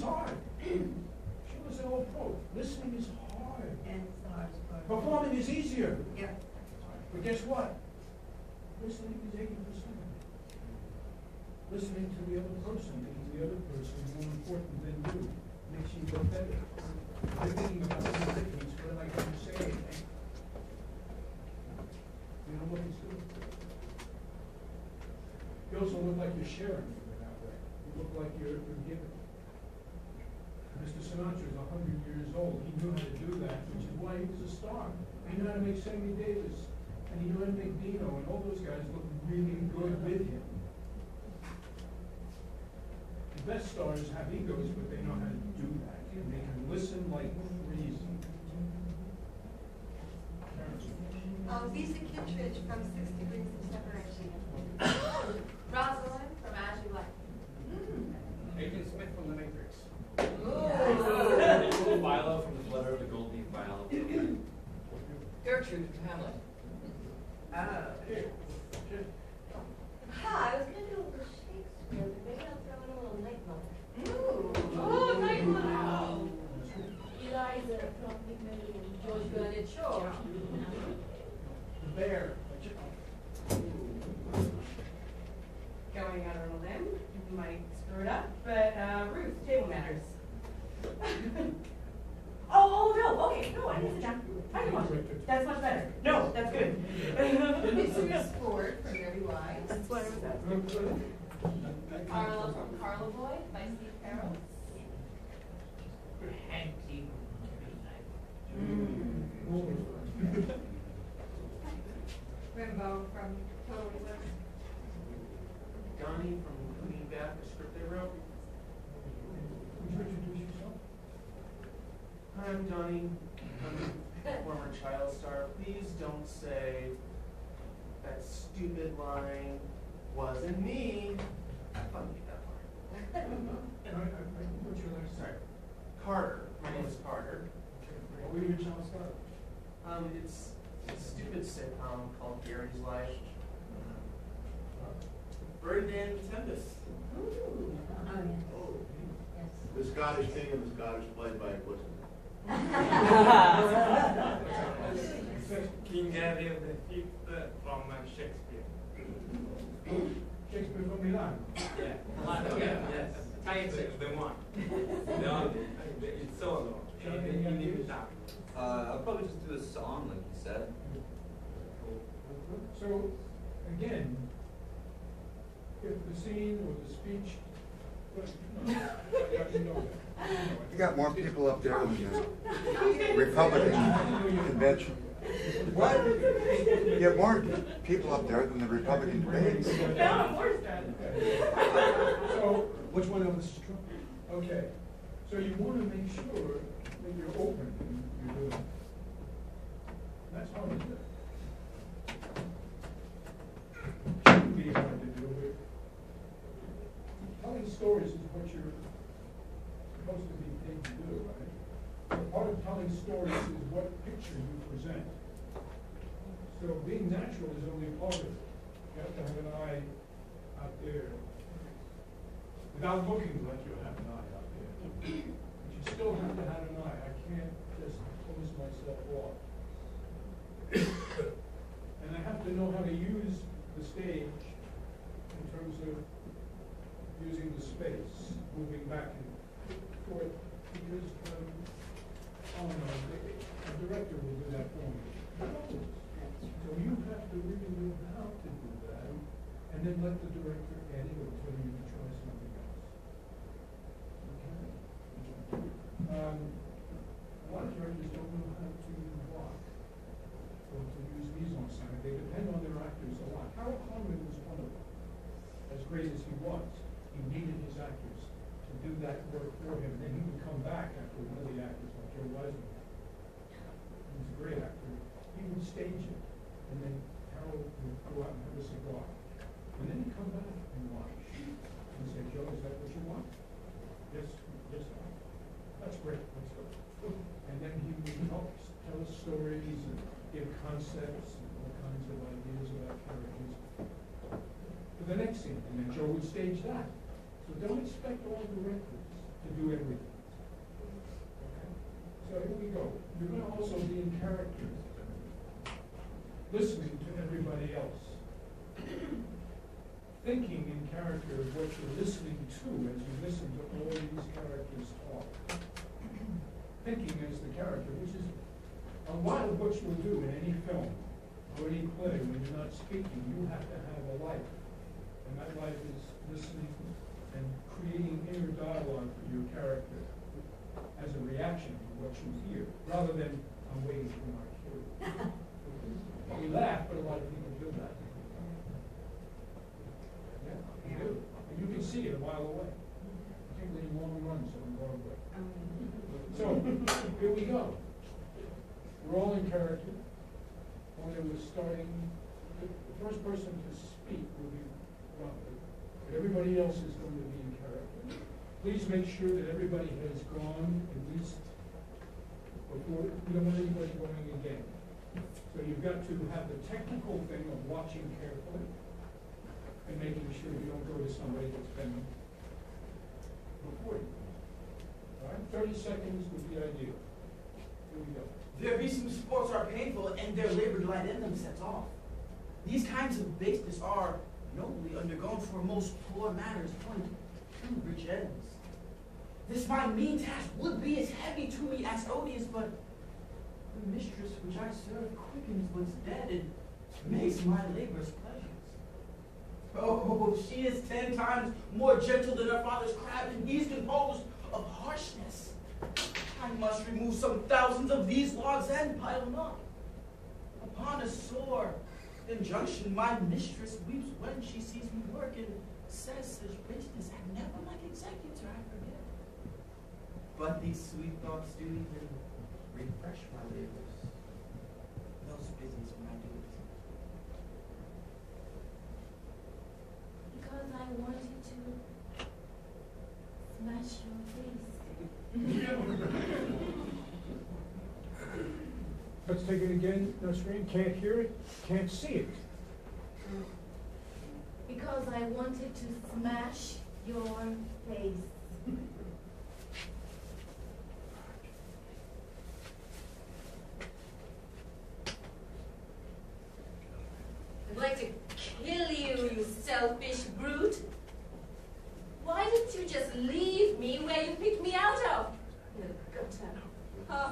hard. She was an old pro. Listening is hard. And it's the hardest part. Performing is easier. Yeah. But guess what? Listening is 80%. Listening to the other person, because the other person is more important than you, makes you look better. You're thinking about the things, what am I going to say? You know what he's doing? You also look like you're sharing that way. You look like you're giving. Mr. Sinatra is 100 years old. He knew how to do that, which is why he was a star. He knew how to make Sammy Davis, and he knew how to make Dino, and all those guys look really good with him. The best stars have egos, but they know how to do that. And they can listen like crazy. Lisa Kittredge from 6 Degrees of Separation. Rosalind from As You Like. Agent Smith from The Matrix. Ooh. Philo from The Letter of the Golden Philo. Gertrude from Hamlet. Hi, I was going to do a little Shakespeare, but maybe I'll throw in a little Night Mother. Ooh. Oh, nice one. Eliza from Pygmalion and George Bernard Shaw. The bear. Going out on a limb, you might screw it up, but Ruth, Table Manners. Oh, no, okay, no, I need to sit down. I can watch it. That's much better. No, that's good. Mystery Sport from Mary Wise. That's what I was asking. Carla from Carla Boy by Steve Carroll. Rimbaud from Total Eclipse. Donnie from Cootie Bath, the script they wrote. Would you introduce yourself? I'm Donnie. I'm a former child star. Please don't say that stupid line wasn't me. Fun get that part. What's your last Sorry. Carter. My name is Carter. What were your child star? It's a stupid sitcom called Gary's Life. Ferdinand Tempest. Oh, yeah. Yes. The Scottish king and the Scottish played by what's his King Gary of the Fifth from Shakespeare. Shakespeare from Milan. Yes. The one. It's solo. I'll probably just do a song, like you said. So, again, if the scene or the speech, You got more people up there than the Republican convention. What? You have more people up there than the Republican debates. So, which one of us is Trump? Okay, so you want to make sure that you're open and you're doing it. That's hard to do. Shouldn't be hard to do it. Telling stories is what you're supposed to be paid to do, right? Part of telling stories is what picture you present. So being natural is only part of it. You have to have an eye out there. Without looking like you have an eye out there. But you still have to have an eye. I can't just close myself off. And I have to know how to use the stage in terms of using the space, moving back and forth, because a director will do that for me. So you have to really know how to do that, and then let the director edit or tell you to try something else. Okay? A lot of directors don't know how to block or to use mise-en-scène. They depend on their actors a lot. Harold Conway was one of them. As great as he was, he needed his actors to do that work for him. Then he would come back after one of the actors, like Joe Weisman. He was a great actor. He would stage it, and then Harold would go out and have a cigar. And then he'd come back and watch and say, Joe, is that what you want? Yes, yes, sir. That's great. Let's go. And then he would help tell us stories and give concepts and all kinds of ideas about characters for the next scene. And then Joe would stage that. So don't expect all directors to to do everything. Okay? So here we go. You're going to also be in character, listening to everybody else, thinking in character of what you're listening to as you listen to all these characters talk. Thinking as the character, which is a lot of what you'll do in any film or any play. When you're not speaking, you have to have a life. And that life is listening and creating inner dialogue for your character as a reaction to what you hear, rather than, I'm waiting for my cue. We laugh, but a lot of people do that. Yeah, you do. And you can see it a mile away. Particularly in long runs on Broadway. So, here we go. We're all in character. When it was starting, the first person to speak will be Robert, but everybody else is going to be in character. Please make sure that everybody has gone at least before, we don't want anybody going again. So you've got to have the technical thing of watching carefully and making sure you don't go to somebody that's been before you. All right, 30 seconds would be ideal. Here we go. There be some sports are painful, and their labor delight in them sets off. These kinds of baseness are nobly undergone, for most poor matters point to rich ends. This my mean task would be as heavy to me as odious, but the mistress which I serve quickens what's dead and makes my labors pleasures. Oh, she is 10 times more gentle than her father's crab, and he's composed of harshness. I must remove some thousands of these logs and pile them up. Upon a sore injunction, my mistress weeps when she sees me work and says such business I never like executor, I forget. But these sweet thoughts do even refresh my labors. Those business when I do it. Because I wanted to smash your face. Let's take it again, Nasreen. Can't hear it, can't see it. Because I wanted to smash your face. I'd like to kill you, you selfish brute. Why didn't you just leave me where you picked me out of? In the gutter. Huh?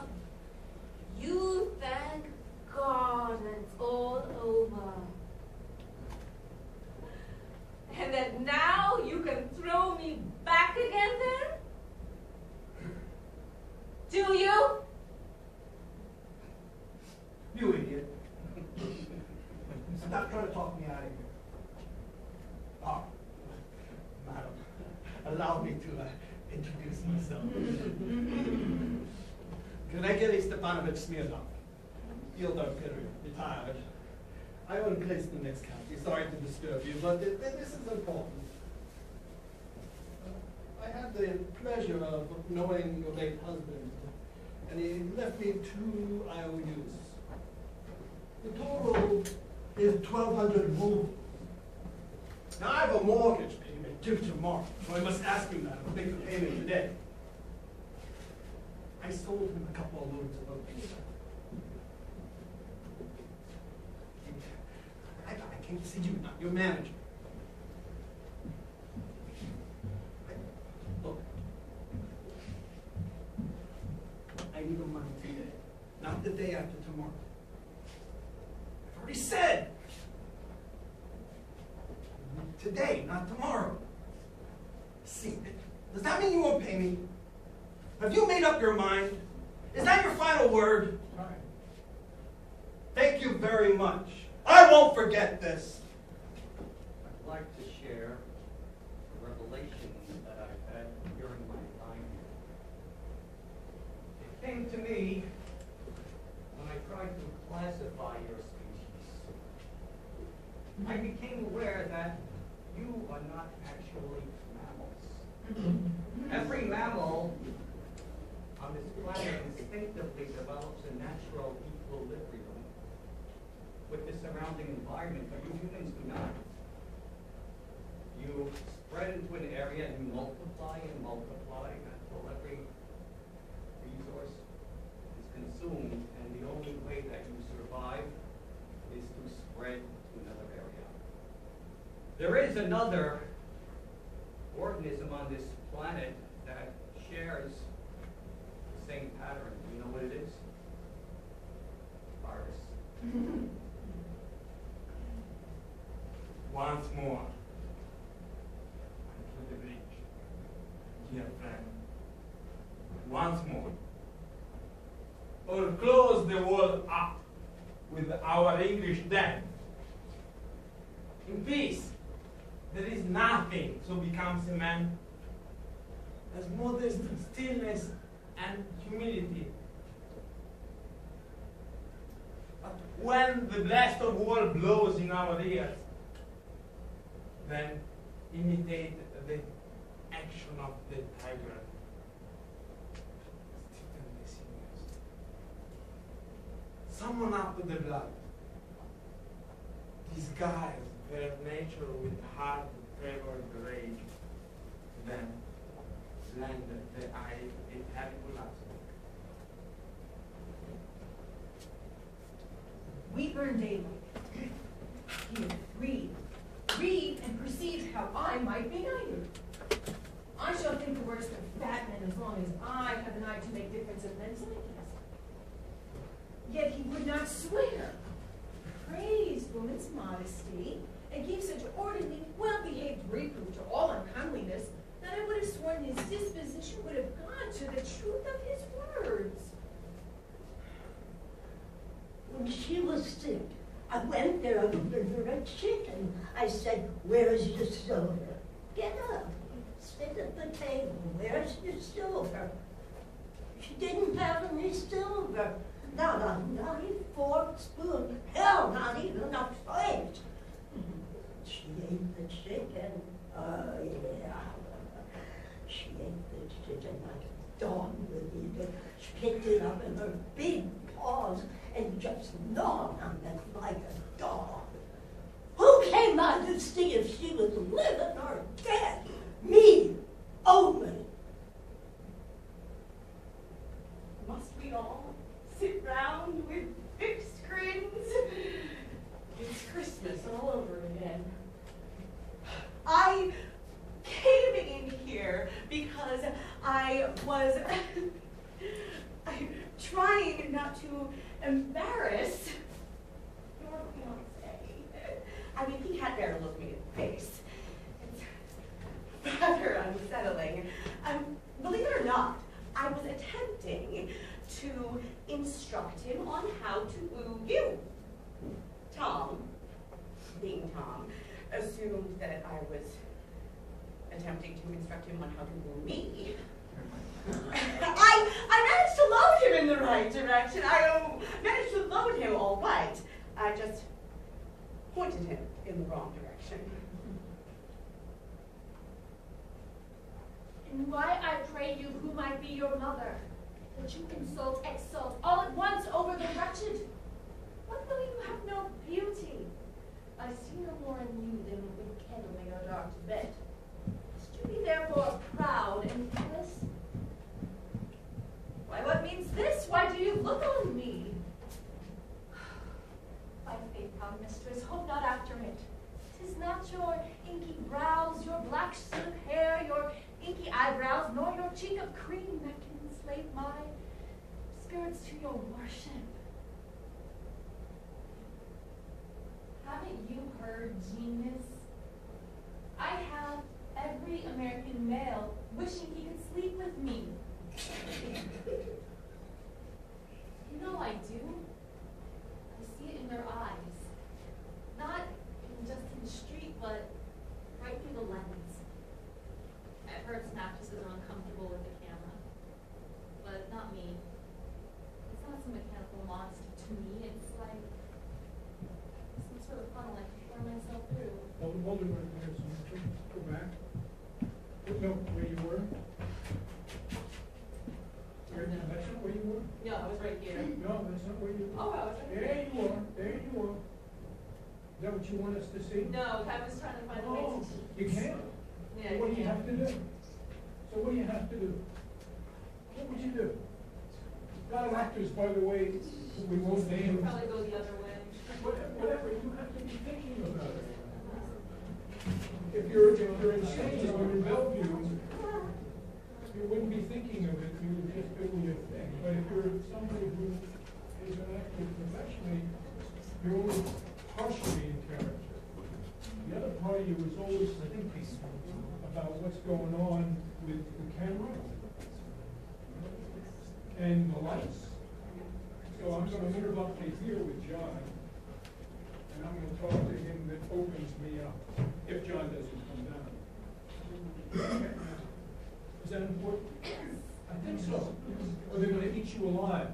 You thank God that it's all over. And that now you can throw me back again then? Do you? You idiot. Stop trying to talk me out of here. Oh, madam, allow me to introduce myself. Gregori Stepanovich Smirnov, field artillery, retired. I own a place in the next county. Sorry to disturb you, but this is important. I had the pleasure of knowing your late husband, and he left me 2 IOUs. The total is 1,200 rubles. Now I have a mortgage payment due tomorrow, so I must ask you now to make the payment today. I sold him a couple of loads of oats. I came to see you, not your manager. Look, I need the money today, not the day after tomorrow. I've already said today, not tomorrow. See, does that mean you won't pay me? Have you made up your mind? Is that your final word? Right. Thank you very much. I won't forget this. I'd like to share a revelation that I've had during my time here. It came to me when I tried to classify your species. I became aware that you are not actually mammals. Every mammal on this planet instinctively develops a natural equilibrium with the surrounding environment, but you humans do not. You spread into an area and you multiply and multiply, and is another organism on this planet that shares the same pattern. Do you know what it is? Virus. Once more, to the bridge, dear friend. Once more. Or close the world up with our English death. In peace, there is nothing so becomes a man as modest stillness and humility. But when the blast of war blows in our ears, then imitate the action of the tiger. Summon up the blood. Disguise their nature with hard favored rage. Then lend the eye a terrible aspect. We burn daylight. Here, read. Read and perceive how I might be neither. I shall think the worst of fat men as long as I have an eye to make difference in men's likings. Yet he would not swear, praised woman's modesty, and gave such orderly, well-behaved reproof to all uncomeliness that I would have sworn his disposition would have gone to the truth of his words. When she was sick, I went there to give her a chicken. I said, "Where's your silver? Get up, sit at the table. Where's your silver?" She didn't have any silver. Not a knife, fork, spoon, hell, not even a plate. She ate the chicken. Oh, yeah. She ate the chicken like a dog would eat it. She picked it up in her big paws and just gnawed on it like a dog. Who came out to see if she was living or dead? Me, only. Must we all sit round with fixed grins? It's Christmas all over again. I came in here because I was trying not to embarrass your fiancé. I mean, he had better look me in the face. It's rather unsettling. Believe it or not, I was attempting to instruct him on how to woo you. Tom, being Tom, assumed that I was attempting to instruct him on how to woo me. I managed to load him in the right direction. I managed to load him all right. I just pointed him in the wrong direction. And why, I pray you, who might be your mother, that you insult, exalt, all at once over the wretched? What though you have no beauty? I see no more in you than with candle in your dark bed. Must you be therefore proud and jealous? Why, what means this? Why do you look on me? By faith, proud mistress, hope not after it. 'Tis not your inky brows, your black silk hair, your inky eyebrows, nor your cheek of cream that can enslave my spirits to your worship. Haven't you heard, genius? I have every American male wishing he could sleep with me. You know I do. I see it in their eyes. Not just in the street, but right through the lens. I've heard some actresses are uncomfortable with the camera, but not me. It's not some mechanical monster to me. It's like some sort of funnel I can pour myself through. Hold it right there, so go back. No, where you were? That's not where you were? No, I was right here. No, that's not where you were. Oh, I was right here. There you are, there you are. Is that what you want us to see? No, I was trying to find a way Oh, to... you can't. Yeah, So what do you yeah. have to do? So what do you have to do? What would you do? A lot of actors, by the way, we won't name. Probably go the other way. Whatever, you have to be thinking about it. if you're insane or in Bellevue, you wouldn't be thinking of it, you would just do your thing. But if you're somebody who is an actor professionally, you're only partially in character. The other part of you is always thinking about what's going on with the camera and the lights. So I'm going to interrupt you here with John, and I'm going to talk to him that opens me up, if John doesn't come down. Is that important? I think so. Or they're going to eat you alive.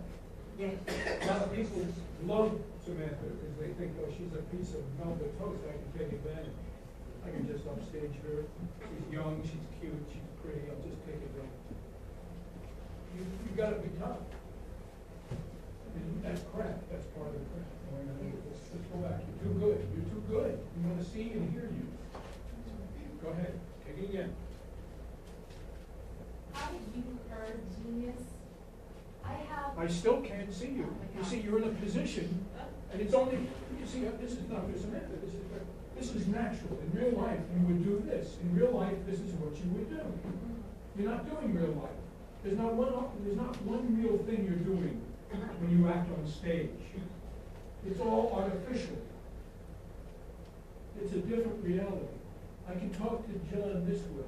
Yes. A lot of people love Samantha because they think, oh, she's a piece of melted toast. I can take advantage. I can just upstage her. She's young, she's cute, she's pretty. I'll just take advantage. You got to be tough. And that's crap. That's part of the crap. Let's go back. You're too good. You're too good. We want to see and hear you. Go ahead. Take it again. Haven't you heard, genius? I still can't see you. You see, you're in a position, and it's only, you see, this is not for Samantha, this is natural. In real life, you would do this. In real life, this is what you would do. You're not doing real life. There's not one real thing you're doing when you act on stage. It's all artificial. It's a different reality. I can talk to John this way,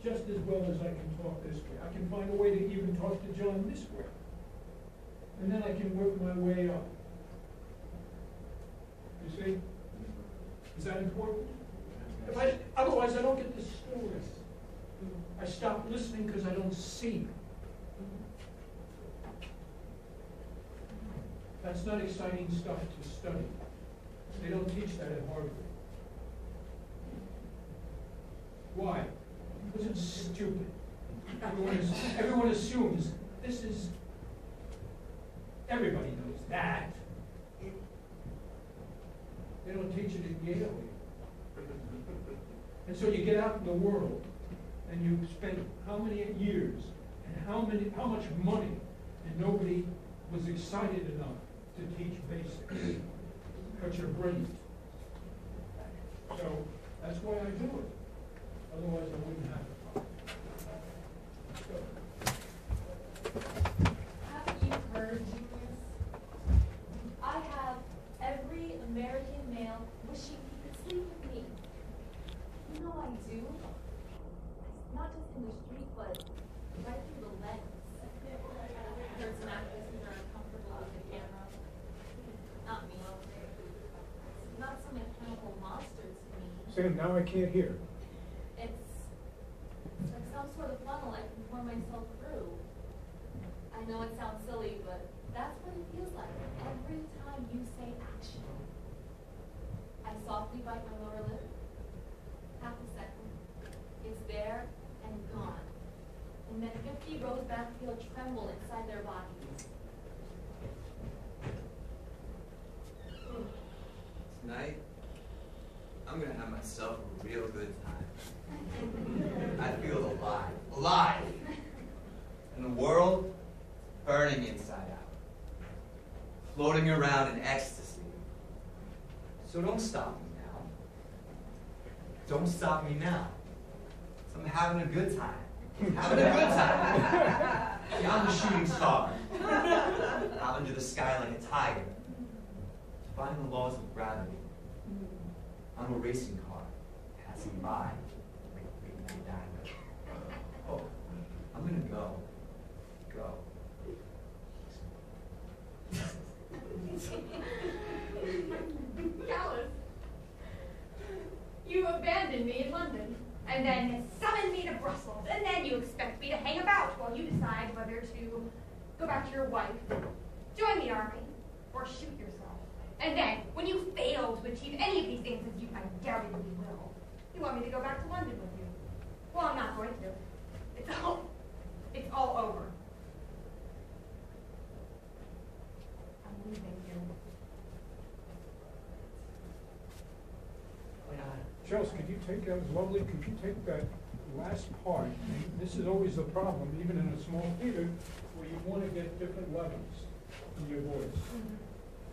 just as well as I can talk this way. I can find a way to even talk to John this way. And then I can work my way up. You see? Is that important? Otherwise, I don't get the story. I stop listening because I don't see. That's not exciting stuff to study. They don't teach that at Harvard. Why? Because it's stupid. Everyone assumes this is, everybody knows that. They don't teach it at Yale. And so you get out in the world and you spend how many years and how much money, and nobody was excited enough to teach basics. But you're brilliant. So that's why I do it. Otherwise I wouldn't have it. Haven't you heard, genius? I have every American male wishing he could sleep with me. You know I do. Not just in the street, but right through the lens. Heard some actresses are uncomfortable with the camera. Not me. It's not some mechanical monster to me. Sam, now I can't hear. It's like some sort of funnel I can pour myself through. I know it sounds silly, but that's what it feels like every time you say action. I softly bite my lower lip. Half a second. It's there and gone. And then 50 rows back feel tremble inside their bodies. Tonight, I'm gonna have myself a real good time. I feel alive. Alive! And the world burning inside out. Floating around in ecstasy. So don't stop me now. Don't stop me now. 'Cause I'm having a good time. Having a good time. Beyond the shooting star. Out under the sky like a tiger. Defying the laws of gravity. I'm a racing car passing by. Oh, I'm gonna go. Go. Gallus, you abandoned me in London, and then summoned me to Brussels, and then you expect me to hang about while you decide whether to go back to your wife, join the army, or shoot yourself. And then, when you fail to achieve any of these things, as you undoubtedly will, you want me to go back to London with you. Well, I'm not going to. It's all over. I'm leaving you. Chelsea, could you take, that was lovely, could you take that last part? This is always the problem, even in a small theater, where you want to get different levels in your voice.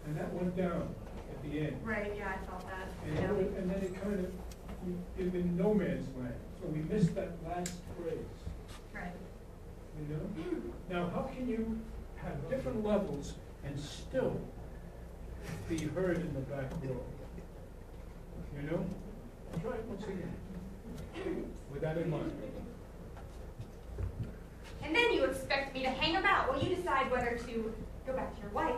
And that went down at the end. Right, yeah, I felt that. And, and then it kind of in no man's land. So we missed that last phrase. Right. You know? Now, how can you have different levels and still be heard in the back row? You know? Try it once again. With that in mind. And then you expect me to hang about while you decide whether to go back to your wife,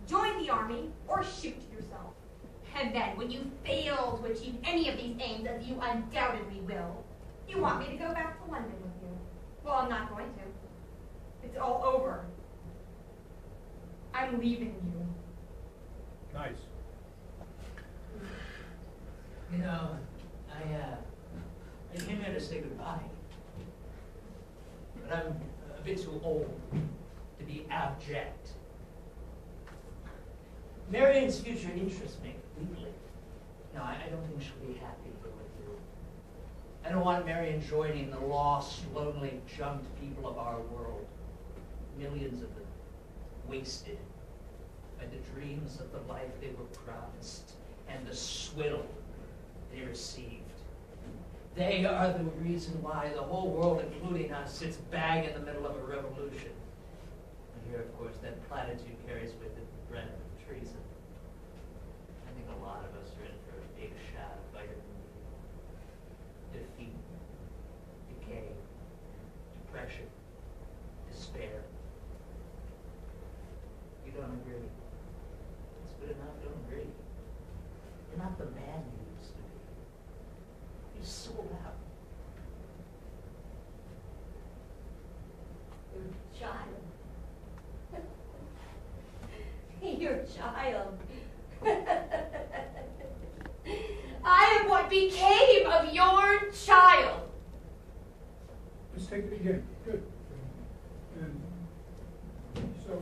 join the army, or shoot yourself. And then, when you fail to achieve any of these aims, as you undoubtedly will, you want me to go back to London with you. Well, I'm not going to. It's all over. I'm leaving you. Nice. You know, I came here to say goodbye. But I'm a bit too old to be abject. Marion's future interests me deeply. No, I don't think she'll be happy here with you. I don't want Marion joining the lost, lonely, jumped people of our world. Millions of them wasted by the dreams of the life they were promised and the swiddle they received. They are the reason why the whole world, including us, sits bang in the middle of a revolution. And here, of course, that platitude carries with it the threat of treason. I think a lot of us are in for a big shot of vitamin D. Defeat, decay, depression, despair. You don't agree. It's good enough, don't agree. You're not the man you used to be. You sold out. Your child. Your child. I am what became of your child. Let's take it again. Good. And so